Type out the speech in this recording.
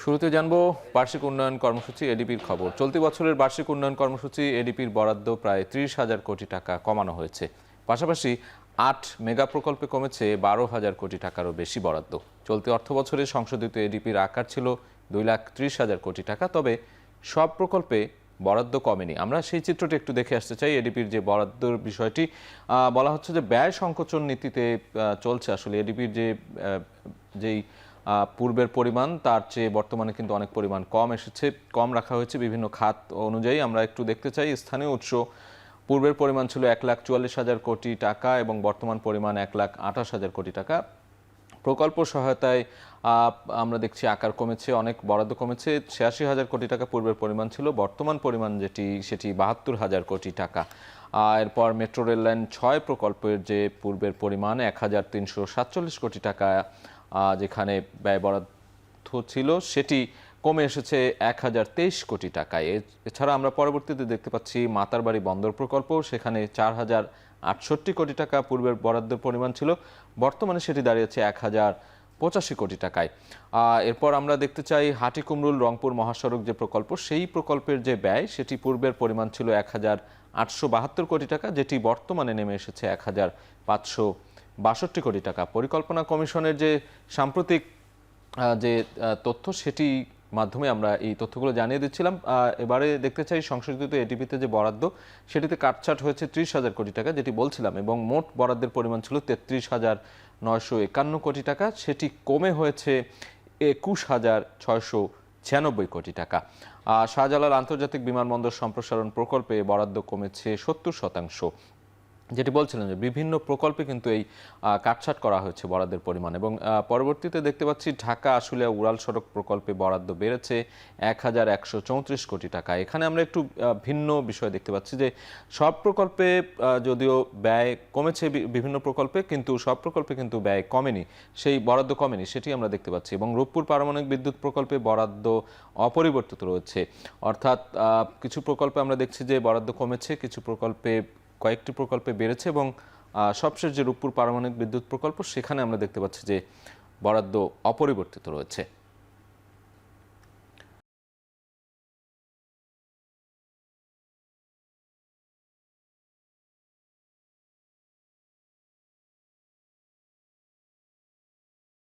শুরুতে জানবো বার্ষিক উন্নয়ন কর্মসূচি এডিপির খবর। চলতি বছরের বার্ষিক উন্নয়ন কর্মসূচি এডিপির বরাদ্দ প্রায় ৩০,০০০ কোটি টাকা কমানো হয়েছে। পাশাপাশি ৮ মেগা প্রকল্পে কমেছে ১২,০০০ কোটি টাকারও বেশি বরাদ্দ। চলতি অর্থবছরে সংশোধিত এডিপির আকার ছিল ২,৩০,০০০ কোটি টাকা, তবে সব প্রকল্পে বরাদ্দ কমেনি। আমরা সেই চিত্রটি একটু দেখে আসতে চাই। এডিপির যে বরাদ্দর বিষয়টি বলা হচ্ছে যে ব্যয় সংকোচন নীতিতে চলছে। আসলে এডিপির যেই পূর্বের পরিমাণ তার চেয়ে বর্তমানে কিন্তু অনেক পরিমাণ কম রাখা হয়েছে বিভিন্ন খাত অনুযায়ী। আমরা একটু দেখতে চাই স্থানীয় উৎস। পূর্বের পরিমাণ ছিল ১,৪৪,০০০ কোটি টাকা এবং বর্তমান পরিমাণ ১,২৮,০০০ কোটি টাকা। প্রকল্প সহায়তায় আমরা দেখছি আকার কমেছে, অনেক বরাদ্দ কমেছে। ৮৬,০০০ কোটি টাকা পূর্বের পরিমাণ ছিল, বর্তমান পরিমাণ সেটি ৭২,০০০ কোটি টাকা। এরপর মেট্রো রেল লাইন ৬ প্রকল্পের যে পূর্বের পরিমাণ ১,৩৪৭ কোটি টাকা যেখানে ব্যয় বরাদ্দ ছিল, সেটি কমে এসেছে ১,০২৩ কোটি টাকায়। এছাড়া আমরা পরবর্তীতে দেখতে পাচ্ছি মাতারবাড়ি বন্দর প্রকল্প, সেখানে ৪,০৬৮ কোটি টাকা পূর্বের বরাদ্দের পরিমাণ ছিল, বর্তমানে সেটি দাঁড়িয়েছে ১,০৮৫ কোটি টাকায়। এরপর আমরা দেখতে চাই হাটিকুমরুল রংপুর মহাসড়ক যে প্রকল্প, সেই প্রকল্পের যে ব্যয় সেটি পূর্বের পরিমাণ ছিল ১,৮৭২ কোটি টাকা, যেটি বর্তমানে নেমে এসেছে ১,৫৬২ কোটি টাকা। পরিকল্পনা কমিশনের যে সাম্প্রতিক যে তথ্য, সেটি মাধ্যমে আমরা এই তথ্যগুলো জানিয়ে দিচ্ছিলাম। এবারে দেখতে চাই সংশোধিত এডিপিতে যে বরাদ্দ, সেটিতে কাটছাট হয়েছে ৩০,০০০ কোটি টাকা, যেটি বলছিলাম, এবং মোট বরাদ্দের পরিমাণ ছিল ৩৩,৯৫১ কোটি টাকা, সেটি কমে হয়েছে ২১,৬৯৬ কোটি টাকা। শাহজালাল আন্তর্জাতিক বিমানবন্দর সম্প্রসারণ প্রকল্পে বরাদ্দ কমেছে ৭০%। যেটি বলছিলেন যে বিভিন্ন প্রকল্পে কিন্তু এই কাটছাট করা হয়েছে বরাদ্দের পরিমাণ। এবং পরবর্তীতে দেখতে পাচ্ছি ঢাকা আশুলিয়া উড়াল সড়ক প্রকল্পে বরাদ্দ বেড়েছে ১,১৩৪ কোটি টাকা। এখানে আমরা একটু ভিন্ন বিষয় দেখতে পাচ্ছি যে সব প্রকল্পে যদিও ব্যয় কমেছে বিভিন্ন প্রকল্পে, কিন্তু সব প্রকল্পে কিন্তু ব্যয় কমেনি, সেই বরাদ্দ কমেনি, সেটি আমরা দেখতে পাচ্ছি। এবং রূপপুর পারমাণবিক বিদ্যুৎ প্রকল্পে বরাদ্দ অপরিবর্তিত রয়েছে, অর্থাৎ কিছু প্রকল্পে আমরা দেখছি যে বরাদ্দ কমেছে, কিছু প্রকল্পে কয়েকটি প্রকল্পে বেড়েছে, এবং সবশেষ যে রূপপুর পারমাণবিক বিদ্যুৎ প্রকল্প, সেখানে আমরা দেখতে পাচ্ছি যে বরাদ্দ অপরিবর্তিত রয়েছে।